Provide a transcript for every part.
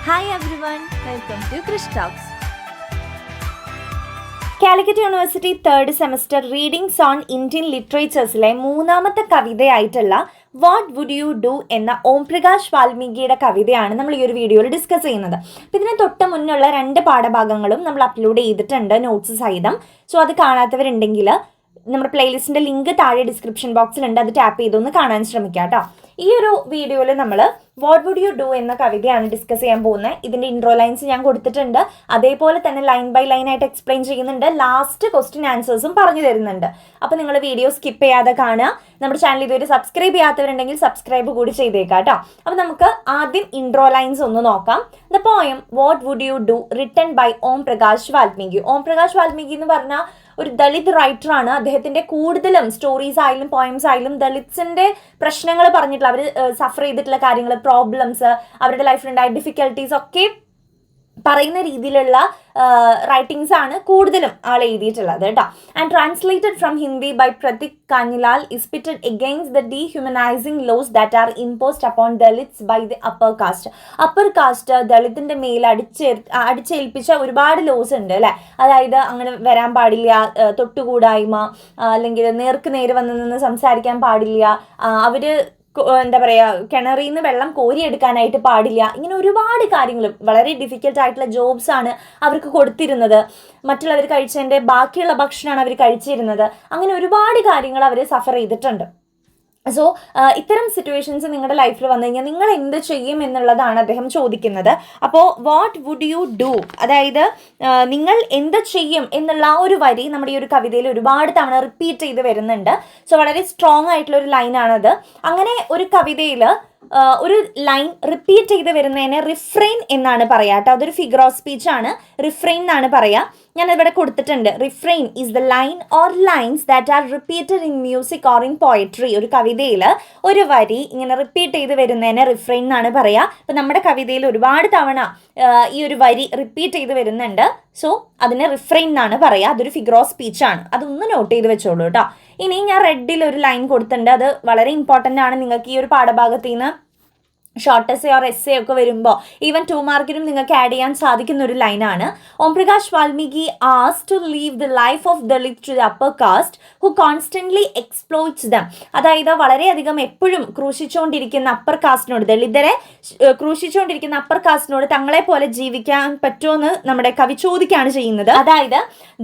Hi everyone, welcome to Krish Talks. Calicut university third semester readings on Indian ലിറ്ററേച്ചേഴ്സിലെ മൂന്നാമത്തെ കവിതയായിട്ടുള്ള what would you do എന്ന ഓം പ്രകാശ് വാൽമീകിയുടെ കവിതയാണ് നമ്മൾ ഈ ഒരു വീഡിയോയിൽ ഡിസ്കസ് ചെയ്യുന്നത്. അപ്പം ഇതിന് തൊട്ട് മുന്നുള്ള 2 പാഠഭാഗങ്ങളും നമ്മൾ അപ്ലോഡ് ചെയ്തിട്ടുണ്ട് നോട്ട്സ് സഹിതം. സോ അത് കാണാത്തവരുണ്ടെങ്കിൽ നമ്മുടെ പ്ലേലിസ്റ്റിൻ്റെ ലിങ്ക് താഴെ ഡിസ്ക്രിപ്ഷൻ ബോക്സിലുണ്ട്, അത് ടാപ്പ് ചെയ്തൊന്ന് കാണാൻ ശ്രമിക്കാം കേട്ടോ. ഈ ഒരു വീഡിയോയിൽ നമ്മൾ വാട്ട് വുഡ് യു ഡു എന്ന കവിതയാണ് ഡിസ്കസ് ചെയ്യാൻ പോകുന്നത്. ഇതിൻ്റെ ഇൻട്രോ ലൈൻസ് ഞാൻ കൊടുത്തിട്ടുണ്ട്, അതേപോലെ തന്നെ ലൈൻ ബൈ ലൈൻ ആയിട്ട് എക്സ്പ്ലെയിൻ ചെയ്യുന്നുണ്ട്, ലാസ്റ്റ് ക്വസ്റ്റ്യൻ ആൻസേഴ്സും പറഞ്ഞു തരുന്നുണ്ട്. അപ്പോൾ നിങ്ങൾ വീഡിയോ സ്കിപ്പ് ചെയ്യാതെ കാണുക. നമ്മുടെ ചാനൽ ഇതുവരെ സബ്സ്ക്രൈബ് ചെയ്യാത്തവരുണ്ടെങ്കിൽ സബ്സ്ക്രൈബ് കൂടി ചെയ്തേക്കാം കേട്ടോ. അപ്പോൾ നമുക്ക് ആദ്യം ഇൻട്രോ ലൈൻസ് ഒന്ന് നോക്കാം. The poem what would you do written by Om Prakash Valmiki. Om Prakash Valmiki എന്ന് പറഞ്ഞാൽ ഒരു ദളിത് റൈറ്ററാണ്. അദ്ദേഹത്തിൻ്റെ കൂടുതലും സ്റ്റോറീസ് ആയാലും പോയംസ് ആയാലും ദളിത്സിൻ്റെ പ്രശ്നങ്ങൾ പറഞ്ഞിട്ടുള്ള, അവർ സഫർ ചെയ്തിട്ടുള്ള കാര്യങ്ങൾ, പ്രോബ്ലംസ്, അവരുടെ ലൈഫിലുണ്ടായ ഡിഫിക്കൽട്ടീസ് ഒക്കെ പറയുന്ന രീതിയിലുള്ള റൈറ്റിംഗ്സ് ആണ് കൂടുതലും ആൾ എഴുതിയിട്ടുള്ളത് കേട്ടോ. And translated from Hindi by Prateek Kanjilal is pitted against the dehumanising laws that are imposed upon Dalits by the upper caste. Upper caste ദളിതിൻ്റെ മേൽ അടിച്ചേൽപ്പിച്ച ഒരുപാട് ലോസ് ഉണ്ട് അല്ലേ. അതായത് അങ്ങനെ വരാൻ പാടില്ല, തൊട്ടുകൂടായ്മ, അല്ലെങ്കിൽ നേർക്ക് നേരെ വന്ന് നിന്ന് സംസാരിക്കാൻ പാടില്ല, അവർ എന്താ പറയുക, കിണറിൽ നിന്ന് വെള്ളം കോരിയെടുക്കാനായിട്ട് പാടില്ല, ഇങ്ങനെ ഒരുപാട് കാര്യങ്ങൾ, വളരെ ഡിഫിക്കൽട്ട് ആയിട്ടുള്ള ജോബ്സ് ആണ് അവർക്ക് കൊടുത്തിരുന്നത്. മറ്റുള്ളവർ കഴിച്ചതിൻ്റെ ബാക്കിയുള്ള ഭക്ഷണമാണ് അവർ കഴിച്ചിരുന്നത്. അങ്ങനെ ഒരുപാട് കാര്യങ്ങൾ അവർ സഫർ ചെയ്തിട്ടുണ്ട്. സോ ഇത്തരം സിറ്റുവേഷൻസ് നിങ്ങളുടെ ലൈഫിൽ വന്നു കഴിഞ്ഞാൽ നിങ്ങൾ എന്ത് ചെയ്യും എന്നുള്ളതാണ് അദ്ദേഹം ചോദിക്കുന്നത്. അപ്പോൾ വാട്ട് വുഡ് യു ഡു, അതായത് നിങ്ങൾ എന്ത് ചെയ്യും എന്നുള്ള ആ ഒരു വരി നമ്മുടെ ഈ ഒരു കവിതയിൽ ഒരുപാട് തവണ റിപ്പീറ്റ് ചെയ്ത് വരുന്നുണ്ട്. സോ വളരെ സ്ട്രോങ് ആയിട്ടുള്ള ഒരു ലൈനാണത്. അങ്ങനെ ഒരു കവിതയിൽ ഒരു ലൈൻ റിപ്പീറ്റ് ചെയ്ത് വരുന്നതിനെ റിഫ്രെയിൻ എന്നാണ് പറയുക കേട്ടോ. അതൊരു ഫിഗർ ഓഫ് സ്പീച്ച് ആണ്, റിഫ്രെയിൻ എന്നാണ് പറയുക. ഞാനിവിടെ കൊടുത്തിട്ടുണ്ട്. Refrain is the line or lines that are repeated in music or in poetry. ഒരു കവിതയിൽ ഒരു വരി ഇങ്ങനെ റിപ്പീറ്റ് ചെയ്ത് വരുന്നതിനെ റിഫ്രെയിൻ എന്നാണ് പറയുക. അപ്പം നമ്മുടെ കവിതയിൽ ഒരുപാട് തവണ ഈ ഒരു വരി റിപ്പീറ്റ് ചെയ്ത് വരുന്നുണ്ട്. സോ അതിനെ റിഫ്രെയിൻ എന്നാണ് പറയുക. അതൊരു ഫിഗർ ഓഫ് സ്പീച്ച് ആണ്, അതൊന്ന് നോട്ട് ചെയ്ത് വെച്ചോളൂ കേട്ടോ. ഇനി ഞാൻ റെഡിൽ ഒരു ലൈൻ കൊടുത്തിട്ടുണ്ട്, അത് വളരെ ഇമ്പോർട്ടൻ്റ് ആണ്. നിങ്ങൾക്ക് ഈ ഒരു പാഠഭാഗത്ത് നിന്ന് ഷോർട്ട് എസ്സേ ഓർ എസ്സേ ഒക്കെ വരുമ്പോൾ ഈവൻ 2 മാർക്കിനും നിങ്ങൾക്ക് ആഡ് ചെയ്യാൻ സാധിക്കുന്ന ഒരു ലൈനാണ്. Om Prakash Valmiki asked to leave the life of Dalit to the upper caste who constantly exploits them. അതായത് വളരെയധികം എപ്പോഴും ക്രൂശിച്ചുകൊണ്ടിരിക്കുന്ന അപ്പർ കാസ്റ്റിനോട്, ദളിതരെ ക്രൂശിച്ചുകൊണ്ടിരിക്കുന്ന അപ്പർ കാസ്റ്റിനോട് തങ്ങളെ പോലെ ജീവിക്കാൻ പറ്റുമെന്ന് നമ്മുടെ കവി ചോദിക്കുകയാണ് ചെയ്യുന്നത്. അതായത്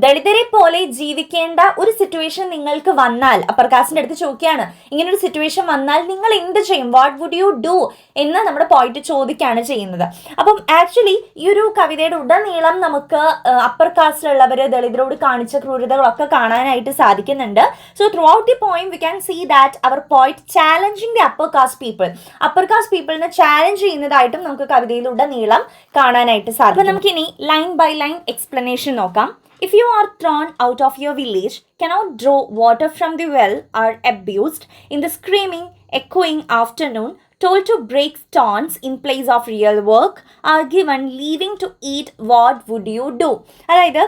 ദളിതരെ പോലെ ജീവിക്കേണ്ട ഒരു സിറ്റുവേഷൻ നിങ്ങൾക്ക് വന്നാൽ, അപ്പർ കാസ്റ്റിൻ്റെ അടുത്ത് ചോദിക്കുകയാണ്, ഇങ്ങനെ ഒരു സിറ്റുവേഷൻ വന്നാൽ നിങ്ങൾ എന്ത് ചെയ്യും, വാട്ട് വുഡ് യു ഡു എന്ന് നമ്മുടെ പോയിന്റ് ചോദിക്കുകയാണ് ചെയ്യുന്നത്. അപ്പം ആക്ച്വലി ഈ ഒരു കവിതയുടെ ഉടനീളം നമുക്ക് അപ്പർ കാസ്റ്റിലുള്ളവർ ദളിതരോട് കാണിച്ച ക്രൂരതകളൊക്കെ കാണാനായിട്ട് സാധിക്കുന്നുണ്ട്. So through the point we can see that അവർ point challenging the upper caste people, upper caste പീപ്പിളിനെ ചാലഞ്ച് ചെയ്യുന്നതായിട്ടും നമുക്ക് കവിതയിലുടനീളം കാണാനായിട്ട് സാധിക്കും. അപ്പം നമുക്കിനി ലൈൻ ബൈ ലൈൻ എക്സ്പ്ലനേഷൻ നോക്കാം. If you are thrown out of your village, cannot draw water from the well, are abused in the screaming, echoing afternoon, told to break stones in place of real work, are given leaving to eat, what would you do? അതായത്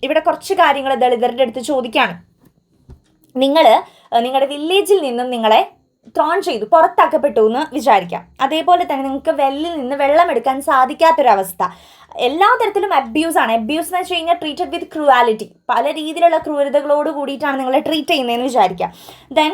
ഇവിടെ കുറച്ച് കാര്യങ്ങൾ ദളിതരുടെ അടുത്ത് ചോദിക്കുകയാണ്. നിങ്ങളുടെ വില്ലേജിൽ നിന്നും നിങ്ങളെ ത്രോൺ ചെയ്തു, പുറത്താക്കപ്പെട്ടു എന്ന് വിചാരിക്കാം. അതേപോലെ തന്നെ നിങ്ങൾക്ക് വെല്ലിൽ നിന്ന് വെള്ളം എടുക്കാൻ സാധിക്കാത്തൊരവസ്ഥ. എല്ലാ തരത്തിലും അബ്യൂസ് ആണ്. അബ്യൂസ് എന്ന് വെച്ച് കഴിഞ്ഞാൽ ട്രീറ്റഡ് വിത്ത് ക്രൂവാലിറ്റി, പല രീതിയിലുള്ള ക്രൂരതകളോട് കൂടിയിട്ടാണ് നിങ്ങളെ ട്രീറ്റ് ചെയ്യുന്നതെന്ന് വിചാരിക്കാം. ദെൻ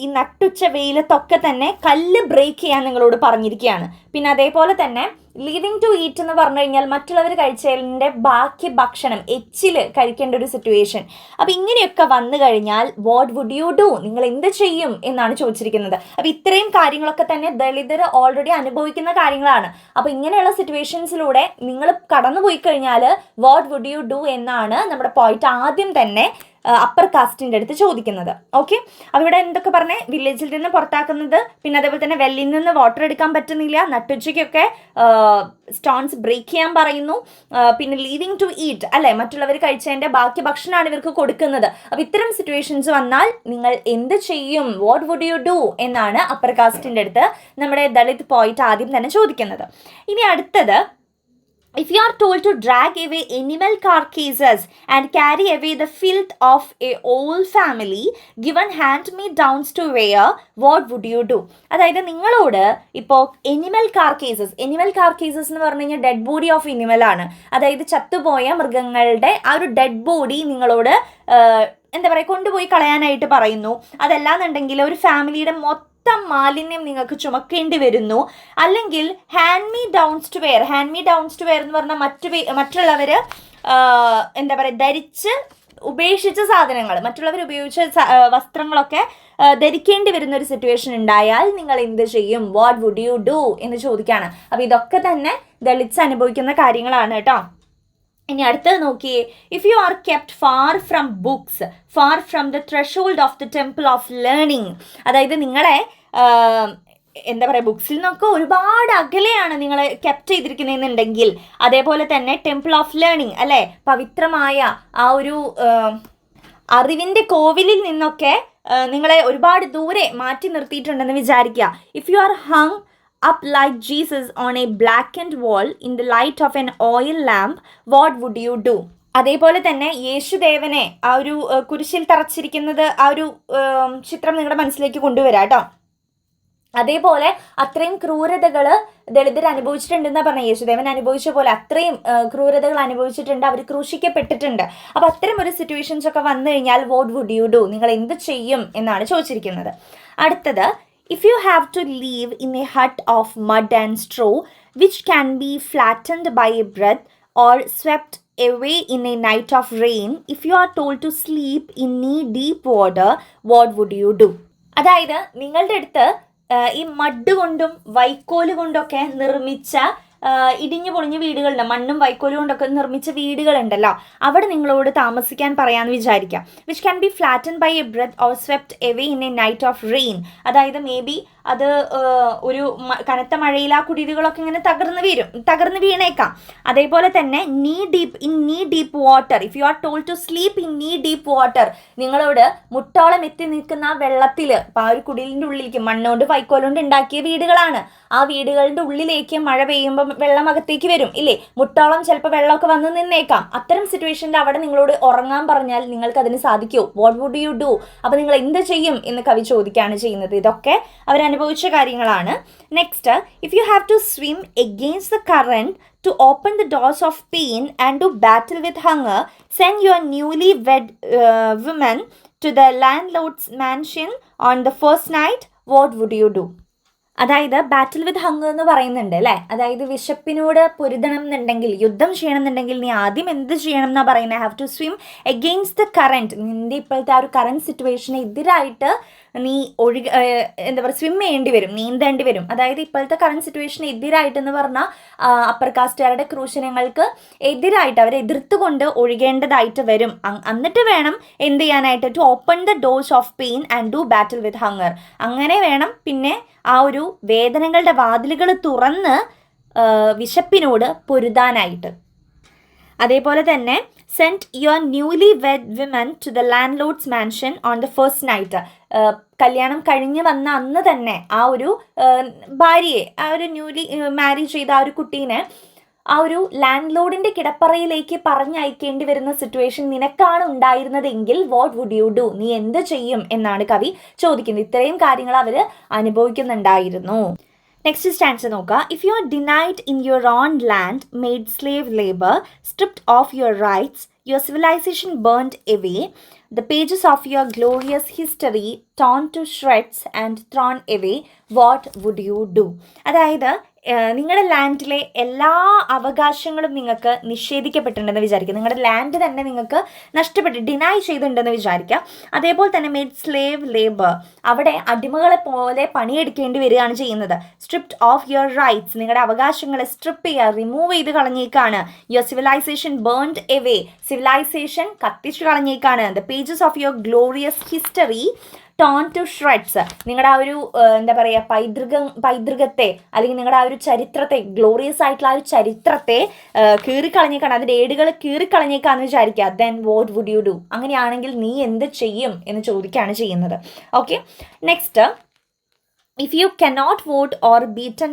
ഈ നട്ടുച്ച വെയിലത്തൊക്കെ തന്നെ കല്ല് ബ്രേക്ക് ചെയ്യാൻ നിങ്ങളോട് പറഞ്ഞിരിക്കുകയാണ്. പിന്നെ അതേപോലെ തന്നെ ലീവിങ് ടു ഈറ്റ് എന്ന് പറഞ്ഞു കഴിഞ്ഞാൽ മറ്റുള്ളവർ കഴിച്ചതിൻ്റെ ബാക്കി ഭക്ഷണം, എച്ചിൽ കഴിക്കേണ്ട ഒരു സിറ്റുവേഷൻ. അപ്പോൾ ഇങ്ങനെയൊക്കെ വന്നു കഴിഞ്ഞാൽ വാട്ട് വുഡ് യു ഡു, നിങ്ങൾ എന്ത് ചെയ്യും എന്നാണ് ചോദിച്ചിരിക്കുന്നത്. അപ്പോൾ ഇത്രയും കാര്യങ്ങളൊക്കെ തന്നെ ദളിതർ ഓൾറെഡി അനുഭവിക്കുന്ന കാര്യങ്ങളാണ്. അപ്പോൾ ഇങ്ങനെയുള്ള സിറ്റുവേഷൻസിലൂടെ നിങ്ങൾ കടന്നുപോയി കഴിഞ്ഞാൽ വാട്ട് വുഡ് യു ഡു എന്നാണ് നമ്മുടെ പോയിന്റ് ആദ്യം തന്നെ അപ്പർ കാസ്റ്റിൻ്റെ അടുത്ത് ചോദിക്കുന്നത്. ഓക്കെ, അപ്പോൾ ഇവിടെ എന്തൊക്കെ പറഞ്ഞേ, വില്ലേജിൽ നിന്ന് പുറത്താക്കുന്നത്, പിന്നെ അതേപോലെ തന്നെ വെല്ലിൽ നിന്ന് വാട്ടർ എടുക്കാൻ പറ്റുന്നില്ല, നട്ടുച്ചയ്ക്കൊക്കെ സ്റ്റോൺസ് ബ്രേക്ക് ചെയ്യാൻ പറയുന്നു, പിന്നെ ലീവിങ് ടു ഈറ്റ് അല്ലേ, മറ്റുള്ളവർ കഴിച്ചതിൻ്റെ ബാക്കി ഭക്ഷണമാണ് ഇവർക്ക് കൊടുക്കുന്നത്. അപ്പോൾ ഇത്തരം സിറ്റുവേഷൻസ് വന്നാൽ നിങ്ങൾ എന്ത് ചെയ്യും, വാട്ട് വുഡ് യു ഡു എന്നാണ് അപ്പർ കാസ്റ്റിൻ്റെ അടുത്ത് നമ്മുടെ ദളിത് പോയിന്റ് ആദ്യം തന്നെ ചോദിക്കുന്നത്. ഇനി അടുത്തത് If you are told to drag away animal carcasses and carry away the filth of a whole family, given hand-me-downs to wear, what would you do? അതായത് നിങ്ങളോട് ഇപ്പോൾ എനിമൽ കാർക്കേസസ് എന്ന് പറഞ്ഞു കഴിഞ്ഞാൽ ഡെഡ് ബോഡി ഓഫ് എനിമൽ ആണ്. അതായത് ചത്തുപോയ മൃഗങ്ങളുടെ ആ ഒരു ഡെഡ് ബോഡി നിങ്ങളോട് എന്താ പറയുക കൊണ്ടുപോയി കളയാനായിട്ട് പറയുന്നു. അതല്ലാന്നുണ്ടെങ്കിൽ ഒരു ഫാമിലിയുടെ മൊത്തം മാലിന്യം നിങ്ങൾക്ക് ചുമക്കേണ്ടി വരുന്നു. അല്ലെങ്കിൽ hand me downs to wear എന്ന് പറഞ്ഞാൽ മറ്റുള്ളവർ എന്താ പറയുക ധരിച്ച് ഉപേക്ഷിച്ച സാധനങ്ങൾ, മറ്റുള്ളവർ ഉപയോഗിച്ച വസ്ത്രങ്ങളൊക്കെ ധരിക്കേണ്ടി വരുന്ന ഒരു സിറ്റുവേഷൻ ഉണ്ടായാൽ നിങ്ങൾ എന്ത് ചെയ്യും? വാട്ട് വുഡ് യു ഡു എന്ന് ചോദിക്കുകയാണ്. അപ്പോൾ ഇതൊക്കെ തന്നെ ദളിച്ച് അനുഭവിക്കുന്ന കാര്യങ്ങളാണ് കേട്ടോ. ഇനി അടുത്തത് നോക്കിയേ. If you R kept far from books, far from the threshold of the temple of learning, അതായത് നിങ്ങളെ എന്താ പറയുക ബുക്സിൽ നിന്നൊക്കെ ഒരുപാട് അകലെയാണ് നിങ്ങളെ കെപ്റ്റ് ചെയ്തിരിക്കുന്നതെന്നുണ്ടെങ്കിൽ, അതേപോലെ തന്നെ ടെമ്പിൾ ഓഫ് ലേണിംഗ് അല്ലേ, പവിത്രമായ ആ ഒരു അറിവിൻ്റെ കോവിലിൽ നിന്നൊക്കെ നിങ്ങളെ ഒരുപാട് ദൂരെ മാറ്റി നിർത്തിയിട്ടുണ്ടെന്ന് വിചാരിക്കുക. If you R hung up like Jesus on a blackened wall in the light of an oil lamp, what would you do? അതേപോലെ തന്നെ യേശുദേവനെ ആ ഒരു കുരിശിൽ തറച്ചിരിക്കുന്നത് ആ ഒരു ചിത്രം നിങ്ങളുടെ മനസ്സിലേക്ക് കൊണ്ടുവരാം കേട്ടോ. അതേപോലെ അത്രയും ക്രൂരതകൾ ദളിതർ അനുഭവിച്ചിട്ടുണ്ടെന്നാണ് പറഞ്ഞത്. യേശുദേവൻ അനുഭവിച്ച പോലെ അത്രയും ക്രൂരതകൾ അനുഭവിച്ചിട്ടുണ്ട്, അവർ ക്രൂശിക്കപ്പെട്ടിട്ടുണ്ട്. അപ്പോൾ അത്തരം ഒരു സിറ്റുവേഷൻസ് ഒക്കെ വന്നു കഴിഞ്ഞാൽ വാട്ട് വുഡ് യു ഡു, നിങ്ങൾ എന്ത് ചെയ്യും എന്നാണ് ചോദിച്ചിരിക്കുന്നത്. അടുത്തത്, if you have to live in a hut of mud and straw, which can be flattened by a breath or swept away in a night of rain, if you are told to sleep in knee-deep water, what would you do? അതായത് നിങ്ങളുടെ അടുത്ത് ഈ mud കൊണ്ടും വൈക്കോല് കൊണ്ടൊക്കെ നിർമ്മിച്ച ഇടിഞ്ഞു പൊളിഞ്ഞ വീടുകളുണ്ട്, മണ്ണും വൈക്കോലും കൊണ്ടൊക്കെ നിർമ്മിച്ച വീടുകളുണ്ടല്ലോ, അവിടെ നിങ്ങളോട് താമസിക്കാൻ പറയാമെന്ന് വിചാരിക്കാം. Which can be flatten by a breath or swept away in a night of rain. അതായത് മേ ബി അത് ഒരു കനത്ത മഴയിൽ ആ കുടിലുകളൊക്കെ ഇങ്ങനെ തകർന്ന് വീണേക്കാം. അതേപോലെ തന്നെ knee deep water, if you are told to sleep in knee deep water, നിങ്ങളോട് മുട്ടോളം എത്തി നിൽക്കുന്ന ആ വെള്ളത്തിൽ, അപ്പോൾ ആ ഒരു കുടിലിൻ്റെ ഉള്ളിലേക്ക് മണ്ണുകൊണ്ട് വൈക്കോലുകൊണ്ട് ഉണ്ടാക്കിയ വീടുകളാണ്, ആ വീടുകളുടെ ഉള്ളിലേക്ക് മഴ പെയ്യുമ്പോൾ വെള്ളം അകത്തേക്ക് വരും ഇല്ലേ, മുട്ടോളം ചിലപ്പോൾ വെള്ളമൊക്കെ വന്ന് നിന്നേക്കാം. അത്തരം സിറ്റുവേഷനിൽ അവിടെ നിങ്ങളോട് ഉറങ്ങാൻ പറഞ്ഞാൽ നിങ്ങൾക്ക് അതിന് സാധിക്കുമോ? What would you do? അപ്പോൾ നിങ്ങൾ എന്ത് ചെയ്യും എന്ന് കവി ചോദിക്കുകയാണ് ചെയ്യുന്നത്. ഇതൊക്കെ അവരനുഭവിച്ച കാര്യങ്ങളാണ്. Next, if you have to swim against the current to open the doors of pain and to battle with hunger, send your newly wed woman to the landlord's mansion on the first night, what would you do? അതായത് ബാറ്റിൽ with hunger എന്ന് പറയുന്നുണ്ട് അല്ലേ. അതായത് വിശപ്പിനോട് പൊരുതണം എന്നുണ്ടെങ്കിൽ, യുദ്ധം ചെയ്യണം എന്നുണ്ടെങ്കിൽ നീ ആദ്യം എന്ത് ചെയ്യണം എന്നാണ് പറയുന്നത്? Have to swim against the current. നിൻ്റെ ഇപ്പോഴത്തെ ആ ഒരു കറന്റ് സിറ്റുവേഷന് എതിരായിട്ട് നീ എന്താ പറയുക സ്വിം ചെയ്യേണ്ടി വരും, നീന്തേണ്ടി വരും. അതായത് ഇപ്പോഴത്തെ കറന്റ് സിറ്റുവേഷന് എതിരായിട്ടെന്ന് പറഞ്ഞാൽ അപ്പർ കാസ്റ്റുകാരുടെ ക്രൂശനങ്ങൾക്ക് എതിരായിട്ട് അവരെ എതിർത്തുകൊണ്ട് ഒഴുകേണ്ടതായിട്ട് വരും. എന്നിട്ട് വേണം എന്ത് ചെയ്യാനായിട്ട്? To open the doors of pain and do battle with hunger. അങ്ങനെ വേണം പിന്നെ ആ ഒരു വേദനകളുടെ വാതിലുകൾ തുറന്ന് വിശപ്പിനോട് പൊരുതാനായിട്ട്. അതേപോലെ തന്നെ send your newly wed women to the landlord's mansion on the first night. കല്യാണം കഴിഞ്ഞ് വന്ന അന്ന് തന്നെ ആ ഒരു ഭാര്യയെ, ആ ഒരു ന്യൂലി മാരി ചെയ്ത ആ ഒരു കുട്ടീനെ ആ ഒരു ലാൻഡ് ലോഡിൻ്റെ കിടപ്പറയിലേക്ക് പറഞ്ഞയക്കേണ്ടി വരുന്ന സിറ്റുവേഷൻ നിനക്കാണ് ഉണ്ടായിരുന്നതെങ്കിൽ വാട്ട് വുഡ് യു ഡു? നീ എന്ത് ചെയ്യും എന്നാണ് കവി ചോദിക്കുന്നത്. ഇത്രയും കാര്യങ്ങൾ അവർ അനുഭവിക്കുന്നുണ്ടായിരുന്നു. നെക്സ്റ്റ് സ്റ്റാൻസ് നോക്കുക. If you are denied in your own land, made slave labour, stripped of your rights, your civilisation burned away, the pages of your glorious history torn to shreds and thrown away, what would you do? അതായത് നിങ്ങളുടെ ലാൻഡിലെ എല്ലാ അവകാശങ്ങളും നിങ്ങൾക്ക് നിഷേധിക്കപ്പെട്ടിട്ടുണ്ടെന്ന് വിചാരിക്കുക. നിങ്ങളുടെ land തന്നെ നിങ്ങൾക്ക് നഷ്ടപ്പെട്ട് ഡിനൈ ചെയ്തിട്ടുണ്ടെന്ന് വിചാരിക്കുക. അതേപോലെ തന്നെ മെയ്ഡ് സ്ലേവ് ലേബർ, അവിടെ അടിമകളെ പോലെ പണിയെടുക്കേണ്ടി വരികയാണ് ചെയ്യുന്നത്. സ്ട്രിപ്ഡ് ഓഫ് യുവർ റൈറ്റ്സ്, നിങ്ങളുടെ അവകാശങ്ങളെ സ്ട്രിപ്പ് ചെയ്യുക, റിമൂവ് ചെയ്ത് കളഞ്ഞേക്കാണ്. Your civilisation burned away, civilisation കത്തിച്ചു കളഞ്ഞേക്കാണ്. The pages of your glorious history torn to shreds, നിങ്ങളുടെ ആ ഒരു എന്താ പറയുക പൈതൃകത്തെ അല്ലെങ്കിൽ നിങ്ങളുടെ ആ ഒരു ചരിത്രത്തെ, ഗ്ലോറിയസ് ആയിട്ടുള്ള ആ ഒരു ചരിത്രത്തെ കീറിക്കളഞ്ഞേക്കാണ്, അതിൻ്റെ ഏടുകൾ കീറിക്കളഞ്ഞേക്കാന്ന് വിചാരിക്കുക. Then what would you do? അങ്ങനെയാണെങ്കിൽ നീ എന്ത് ചെയ്യും എന്ന് ചോദിക്കുകയാണ് ചെയ്യുന്നത്. Okay, next, if you cannot vote or beaten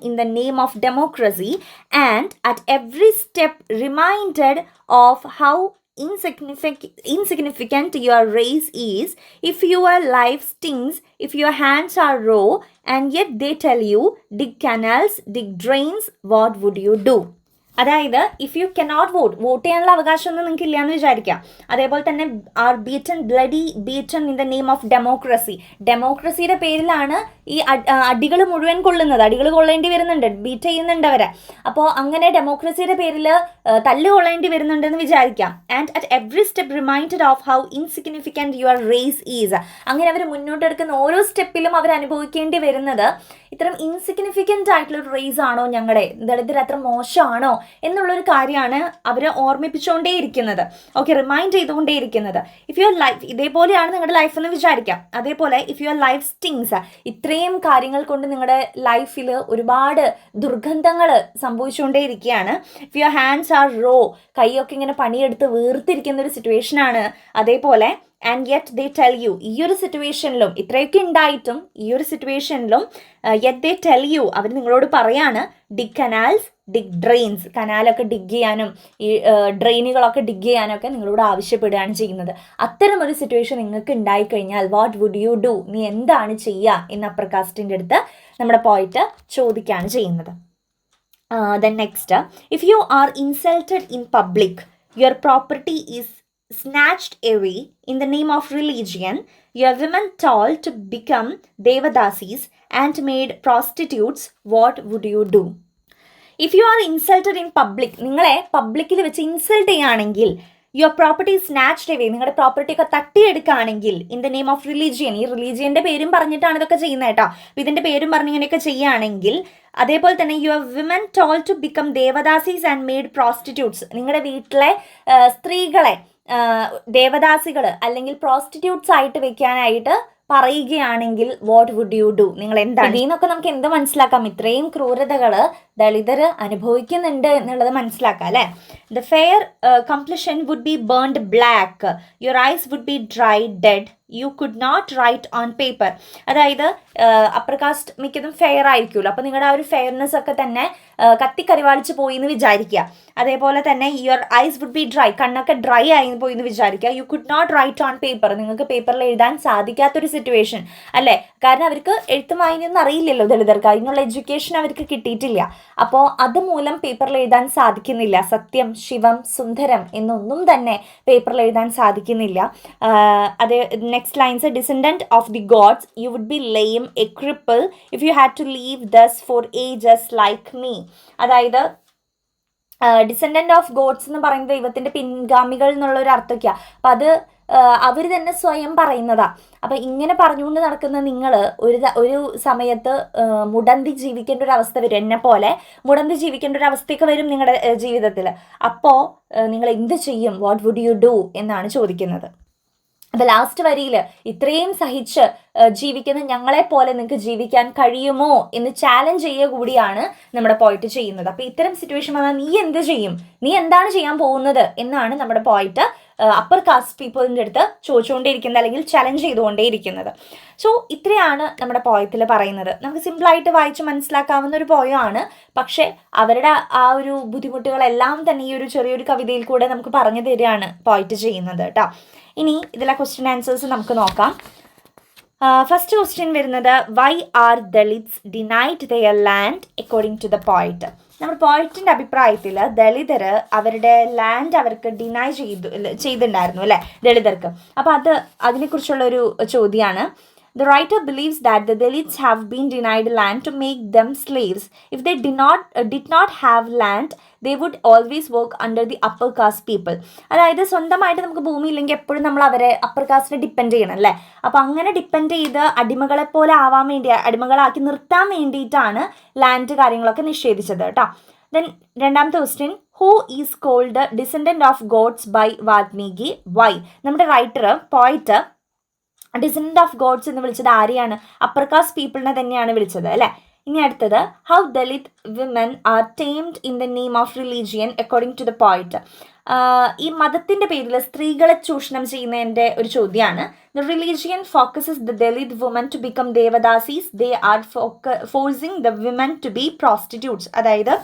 in the name of democracy, and at every step reminded of how insignificant your race is, if your life stings, if your hands are raw, and yet they tell you, dig canals, dig drains, what would you do? അതായത് if you cannot vote ചെയ്യാനുള്ള അവകാശമൊന്നും നിങ്ങൾക്ക് ഇല്ലയെന്ന് വിചാരിക്കാം. അതേപോലെ തന്നെ are beaten in the name of ഡെമോക്രസിയുടെ പേരിലാണ് ഈ അടികൾ മുഴുവൻ കൊള്ളുന്നത്. അടികൾ കൊള്ളേണ്ടി വരുന്നുണ്ട്, ബീറ്റ് ചെയ്യുന്നുണ്ട് അവരെ. അപ്പോൾ അങ്ങനെ ഡെമോക്രസിയുടെ പേരിൽ തല്ല് കൊള്ളേണ്ടി വരുന്നുണ്ടെന്ന് വിചാരിക്കാം. And at every step reminded of how insignificant your race is. അങ്ങനെ അവർ മുന്നോട്ടെടുക്കുന്ന ഓരോ സ്റ്റെപ്പിലും അവർ അനുഭവിക്കേണ്ടി വരുന്നത് ഇത്തരം ഇൻസിഗ്നിഫിക്കൻ്റ് ആയിട്ടുള്ള ഒരു റേസ് ആണോ ഞങ്ങളുടെ, ദളിതർ അത്ര മോശമാണോ എന്നുള്ളൊരു കാര്യമാണ് അവർ ഓർമ്മിപ്പിച്ചുകൊണ്ടേയിരിക്കുന്നത്. ഓക്കെ, റിമൈൻഡ് ചെയ്തുകൊണ്ടേയിരിക്കുന്നത്. ഇഫ് യുവർ ലൈഫ്, ഇതേപോലെയാണ് നിങ്ങളുടെ ലൈഫ് എന്ന് വിചാരിക്കാം. അതേപോലെ ഇഫ് യുവർ ലൈഫ് സ്റ്റിങ്സ്, ഇത്രയും കാര്യങ്ങൾ കൊണ്ട് നിങ്ങളുടെ ലൈഫിൽ ഒരുപാട് ദുർഗന്ധങ്ങൾ സംഭവിച്ചുകൊണ്ടേയിരിക്കുകയാണ്. If your hands are raw, കൈയൊക്കെ ഇങ്ങനെ പണിയെടുത്ത് വീർത്തിരിക്കുന്ന ഒരു സിറ്റുവേഷനാണ്. അതേപോലെ and yet they tell you, ഈ ഒരു സിറ്റുവേഷനിലും ഇത്രയൊക്കെ ഉണ്ടായിട്ടും ഈ ഒരു സിറ്റുവേഷനിലും യെറ്റ് ദേ ടെൽ യു, അവർ നിങ്ങളോട് പറയാണ് ഡിഗ് കനാൽസ്, ഡിഗ് ഡ്രെയിൻസ്, കനാലൊക്കെ ഡിഗ് ചെയ്യാനും ഈ ഡ്രെയിനുകളൊക്കെ ഡിഗ് ചെയ്യാനൊക്കെ നിങ്ങളോട് ആവശ്യപ്പെടുകയാണ് ചെയ്യുന്നത്. അത്തരമൊരു സിറ്റുവേഷൻ നിങ്ങൾക്ക് ഉണ്ടായിക്കഴിഞ്ഞാൽ വാട്ട് വുഡ് യു ഡു, നീ എന്താണ് ചെയ്യുക എന്ന് അപ്പർ കാസ്റ്റിൻ്റെ അടുത്ത് നമ്മുടെ പോയിട്ട് ചോദിക്കുകയാണ് ചെയ്യുന്നത്. Then next, if you R insulted in public, your property is snatched away in the name of religion, your women told to become devadasis and made prostitutes, what would you do? If you are insulted in public, നിങ്ങളെ പബ്ലിക്കിൽ വെച്ച് insult ചെയ്യുകയാണെങ്കിൽ, your property snatched away, നിങ്ങളുടെ property ഒക്കെ തട്ടിയെടുക്കുകയാണെങ്കിൽ, in the name of religion, ഈ റിലീജിയൻ്റെ പേരും പറഞ്ഞിട്ടാണ് ഇതൊക്കെ ചെയ്യുന്നത് കേട്ടോ. അപ്പോൾ ഇതിൻ്റെ പേരും പറഞ്ഞ് ഇങ്ങനെയൊക്കെ ചെയ്യുകയാണെങ്കിൽ, അതേപോലെ തന്നെ your women told to become devadasis and made prostitutes, നിങ്ങളുടെ വീട്ടിലെ സ്ത്രീകളെ ദേവദാസികൾ അല്ലെങ്കിൽ പ്രോസ്റ്റിറ്റ്യൂട്ട്സ് ആയിട്ട് വെക്കാനായിട്ട് പറയുകയാണെങ്കിൽ വാട്ട് വുഡ് യു ഡു, നിങ്ങൾ എന്താണ്? ഇതിന്നൊക്കെ നമുക്ക് എന്ത് മനസ്സിലാക്കാം? ഇത്രയും ക്രൂരതകൾ ദളിതർ അനുഭവിക്കുന്നുണ്ട് എന്നുള്ളത് മനസ്സിലാക്കാം അല്ലേ. The fair complexion would be burned black, your eyes would be dry dead, you could not write on paper. അതായത് അപ്പർ കാസ്റ്റ് മിക്കതും ഫെയർ ആയിരിക്കുമല്ലോ, അപ്പോൾ നിങ്ങളുടെ ആ ഒരു ഫെയർനെസ് ഒക്കെ തന്നെ കത്തിക്കരിവാളിച്ച് പോയി എന്ന് വിചാരിക്കുക. അതേപോലെ തന്നെ your eyes would be dry, കണ്ണൊക്കെ ഡ്രൈ ആയി പോയി എന്ന് വിചാരിക്കുക. You could not write on paper, നിങ്ങൾക്ക് പേപ്പറിൽ എഴുതാൻ സാധിക്കാത്തൊരു സിറ്റുവേഷൻ അല്ലേ. കാരണം അവർക്ക് എഴുത്തും വായനയൊന്നും അറിയില്ലല്ലോ ദളിതർക്ക്, അതിനുള്ള എഡ്യൂക്കേഷൻ അവർക്ക് കിട്ടിയിട്ടില്ല. അപ്പോൾ അതുമൂലം പേപ്പറിൽ എഴുതാൻ സാധിക്കുന്നില്ല. സത്യം, ശിവം, സുന്ദരം എന്നൊന്നും തന്നെ പേപ്പറിൽ എഴുതാൻ സാധിക്കുന്നില്ല. അതേ next lines, descendant of the gods, you would be lame, a cripple, if you had to live thus for ages like me. അതായത് ഡിസെൻഡന്റ് ഓഫ് ഗോഡ്സ് എന്ന് പറയുന്നത് ദൈവത്തിൻ്റെ പിൻഗാമികൾ എന്നുള്ളൊരു അർത്ഥമൊക്കെയാണ്. അപ്പം അത് അവർ തന്നെ സ്വയം പറയുന്നതാ. അപ്പം ഇങ്ങനെ പറഞ്ഞുകൊണ്ട് നടക്കുന്ന നിങ്ങൾ ഒരു സമയത്ത് മുടന്തി ജീവിക്കേണ്ട ഒരു അവസ്ഥ വരും. എന്നെ പോലെ മുടന്തി ജീവിക്കേണ്ട ഒരു അവസ്ഥയൊക്കെ വരും നിങ്ങളുടെ ജീവിതത്തിൽ. അപ്പോൾ നിങ്ങൾ എന്ത് ചെയ്യും? വാട്ട് വുഡ് യു ഡു എന്നാണ് ചോദിക്കുന്നത്. അപ്പോൾ ലാസ്റ്റ് വരിയിൽ ഇത്രയും സഹിച്ച് ജീവിക്കുന്ന ഞങ്ങളെ പോലെ നിങ്ങൾക്ക് ജീവിക്കാൻ കഴിയുമോ എന്ന് ചാലഞ്ച് ചെയ്യുക കൂടിയാണ് നമ്മുടെ പോയിട്ട് ചെയ്യുന്നത്. അപ്പോൾ ഇത്തരം സിറ്റുവേഷൻ വന്നാൽ നീ എന്ത് ചെയ്യും, നീ എന്താണ് ചെയ്യാൻ പോകുന്നത് എന്നാണ് നമ്മുടെ പോയിട്ട് അപ്പർ കാസ്റ്റ് പീപ്പിളിൻ്റെ അടുത്ത് ചോദിച്ചുകൊണ്ടേയിരിക്കുന്നത് അല്ലെങ്കിൽ ചലഞ്ച് ചെയ്തുകൊണ്ടേയിരിക്കുന്നത്. സോ ഇത്രയാണ് നമ്മുടെ പോയത്തിൽ പറയുന്നത്. നമുക്ക് സിമ്പിളായിട്ട് വായിച്ച് മനസ്സിലാക്കാവുന്ന ഒരു പോയമാണ്. പക്ഷേ അവരുടെ ആ ഒരു ബുദ്ധിമുട്ടുകളെല്ലാം തന്നെ ഈ ഒരു ചെറിയൊരു കവിതയിൽ കൂടെ നമുക്ക് പറഞ്ഞു തരികയാണ് പോയിട്ട് ചെയ്യുന്നത് കേട്ടോ. ഇനി ഇതിലെ ക്വസ്റ്റ്യൻ ആൻസേഴ്സ് നമുക്ക് നോക്കാം. ഫസ്റ്റ് ക്വസ്റ്റ്യൻ വരുന്നത്, why are Dalits denied their land according to the poet. നമ്മുടെ പോയിറ്റിൻ്റെ അഭിപ്രായത്തിൽ ദളിതർ അവരുടെ ലാൻഡ് അവർക്ക് ഡിനൈ ചെയ്തിട്ടുണ്ടായിരുന്നു അല്ലേ ദളിതർക്ക്. അപ്പോൾ അതിനെക്കുറിച്ചുള്ളൊരു ചോദ്യമാണ്. The writer believes that the Dalits have been denied land to make them slaves. If they did not have land, they would always work under the upper caste people. അതായത് സ്വന്തമായിട്ട് നമുക്ക് ഭൂമി ഇല്ലെങ്കിൽ എപ്പോഴും നമ്മൾ അവരെ അപ്പർ കാസ്റ്റിനെ ഡിപ്പെൻഡ് ചെയ്യണം അല്ലേ. അപ്പോൾ അങ്ങനെ ഡിപ്പെൻഡ് ചെയ്ത് അടിമകളെപ്പോലെ ആവാൻ വേണ്ടി, അടിമകളാക്കി നിർത്താൻ വേണ്ടിയിട്ടാണ് ലാൻഡ് കാര്യങ്ങളൊക്കെ നിഷേധിച്ചത് കേട്ടോ. ദെൻ രണ്ടാമത്തെ question, who is called descendant of gods by Valmiki, why? നമ്മുടെ writer poet descendant of gods എന്ന് വിളിച്ചത് ആരെയാണ്? അപ്പർ കാസ്റ്റ് പീപ്പിളിനെ തന്നെയാണ് വിളിച്ചത് അല്ലേ. ഇനി അടുത്തത്, how Dalit women are tamed in the name of religion according to the poet. ഈ മതത്തിൻ്റെ പേരിൽ സ്ത്രീകളെ ചൂഷണം ചെയ്യുന്നതിൻ്റെ ഒരു ചോദ്യമാണ്. The religion focuses the Dalit woman to become devadasis, they are forcing the women to be prostitutes. അതായത്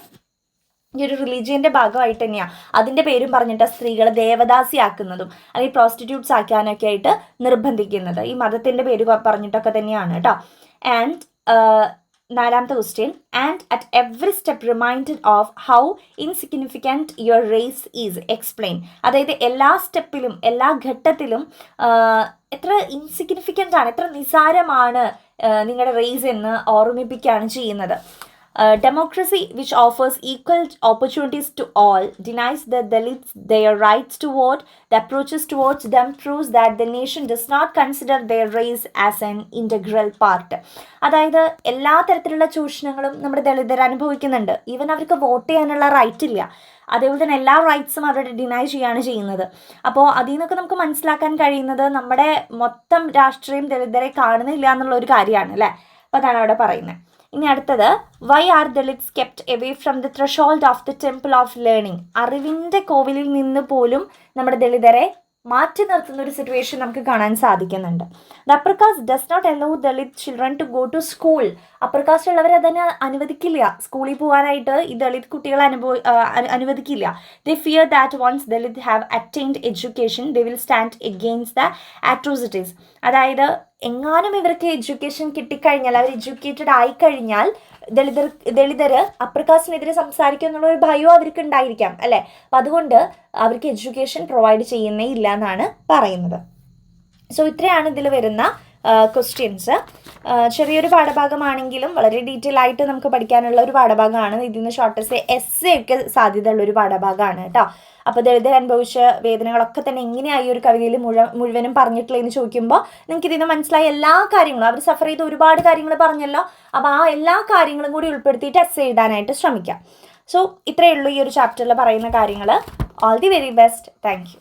ഈ ഒരു റിലീജിയൻ്റെ ഭാഗമായിട്ട് തന്നെയാണ് അതിൻ്റെ പേരും പറഞ്ഞിട്ട് സ്ത്രീകളെ ദേവദാസിയാക്കുന്നതും അല്ലെങ്കിൽ പ്രോസ്റ്റിറ്റ്യൂട്ട്സ് ആക്കാനൊക്കെ ആയിട്ട് നിർബന്ധിക്കുന്നത് ഈ മതത്തിൻ്റെ പേര് പറഞ്ഞിട്ടൊക്കെ തന്നെയാണ് കേട്ടോ. ആൻഡ് നാലാമത്തെ question, and at every step reminded of how insignificant your race is explain. അതായത് എല്ലാ സ്റ്റെപ്പിലും എല്ലാ ഘട്ടത്തിലും എത്ര ഇൻസിഗ്നിഫിക്കൻ്റ് ആണ്, എത്ര നിസാരമാണ് നിങ്ങളുടെ റേസ് എന്ന് ഓർമ്മിപ്പിക്കുകയാണ് ചെയ്യുന്നത്. Democracy, which offers equal opportunities to all, denies the Dalits their rights to vote. The approaches towards them proves that the nation does not consider their race as an integral part. അതായത് എല്ലാ തരത്തിലുള്ള ചൂഷണങ്ങളും നമ്മുടെ ദളിതർ അനുഭവിക്കുന്നുണ്ട്. Even അവർക്ക് vote ചെയ്യാനുള്ള right ഇല്ല. അതേപോലെ തന്നെ എല്ലാ റൈറ്റ്സും അവരുടെ ഡിനൈ ചെയ്യുകയാണ് ചെയ്യുന്നത്. അപ്പോൾ അതിൽ നിന്നൊക്കെ നമുക്ക് മനസ്സിലാക്കാൻ കഴിയുന്നത് നമ്മുടെ മൊത്തം രാഷ്ട്രീയം ദളിതരെ കാണുന്നില്ല എന്നുള്ള ഒരു കാര്യമാണ് അല്ലേ. അപ്പോൾ അതാണ് അവിടെ പറയുന്നത്. ഇനി അടുത്തത്, why are Dalits kept away from the threshold of the temple of learning. അറിവിൻ്റെ കോവിലിൽ നിന്ന് പോലും നമ്മുടെ ദളിതരെ മാറ്റി നിർത്തുന്ന ഒരു സിറ്റുവേഷൻ നമുക്ക് കാണാൻ സാധിക്കുന്നുണ്ട്. The upper caste does not allow Dalit children to go to school. Upper caste ഉള്ളവർ അതിനെ അനുവദിക്കില്ല, സ്കൂളിൽ പോകാനായിട്ട് ഈ ദളിത് കുട്ടികളെ അനുവദിക്കില്ല. They fear that once Dalit have attained education they will stand against the atrocities. അതായത് എങ്ങാനും ഇവർക്ക് എഡ്യൂക്കേഷൻ കിട്ടിക്കഴിഞ്ഞാൽ, അവർ എഡ്യൂക്കേറ്റഡ് ആയിക്കഴിഞ്ഞാൽ ദളിതർ അപ്പർ കാസ്റ്റിനെതിരെ സംസാരിക്കും എന്നുള്ള ഒരു ഭയവും അവർക്ക് ഉണ്ടായിരിക്കാം അല്ലേ. അപ്പം അതുകൊണ്ട് അവർക്ക് എഡ്യൂക്കേഷൻ പ്രൊവൈഡ് ചെയ്യുന്നേ ഇല്ല എന്നാണ് പറയുന്നത്. സോ ഇത്രയാണ് ഇതിൽ വരുന്ന ക്വസ്റ്റ്യൻസ്. ചെറിയൊരു പാഠഭാഗമാണെങ്കിലും വളരെ ഡീറ്റെയിൽ ആയിട്ട് നമുക്ക് പഠിക്കാനുള്ള ഒരു പാഠഭാഗമാണ്. ഇതിൽ നിന്ന് ഷോർട്ടസ്റ്റ് എസ്സേ ഒക്കെ സാധ്യതയുള്ളൊരു പാഠഭാഗമാണ് കേട്ടോ. അപ്പോൾ ദളിതർ അനുഭവിച്ച വേദനകളൊക്കെ തന്നെ എങ്ങനെയായി ഒരു കവിതയിൽ മുഴുവനും പറഞ്ഞിട്ടുള്ളതെന്ന് ചോദിക്കുമ്പോൾ നിങ്ങൾക്ക് ഇതിന് മനസ്സിലായ എല്ലാ കാര്യങ്ങളും, അവർ സഫർ ചെയ്ത ഒരുപാട് കാര്യങ്ങൾ പറഞ്ഞല്ലോ. അപ്പോൾ ആ എല്ലാ കാര്യങ്ങളും കൂടി ഉൾപ്പെടുത്തിയിട്ട് എസ്സേ എഴുതാനായിട്ട് ശ്രമിക്കാം. സോ ഇത്രയേ ഉള്ളൂ ഈ ഒരു ചാപ്റ്ററിൽ പറയുന്ന കാര്യങ്ങൾ. All the very best. Thank you.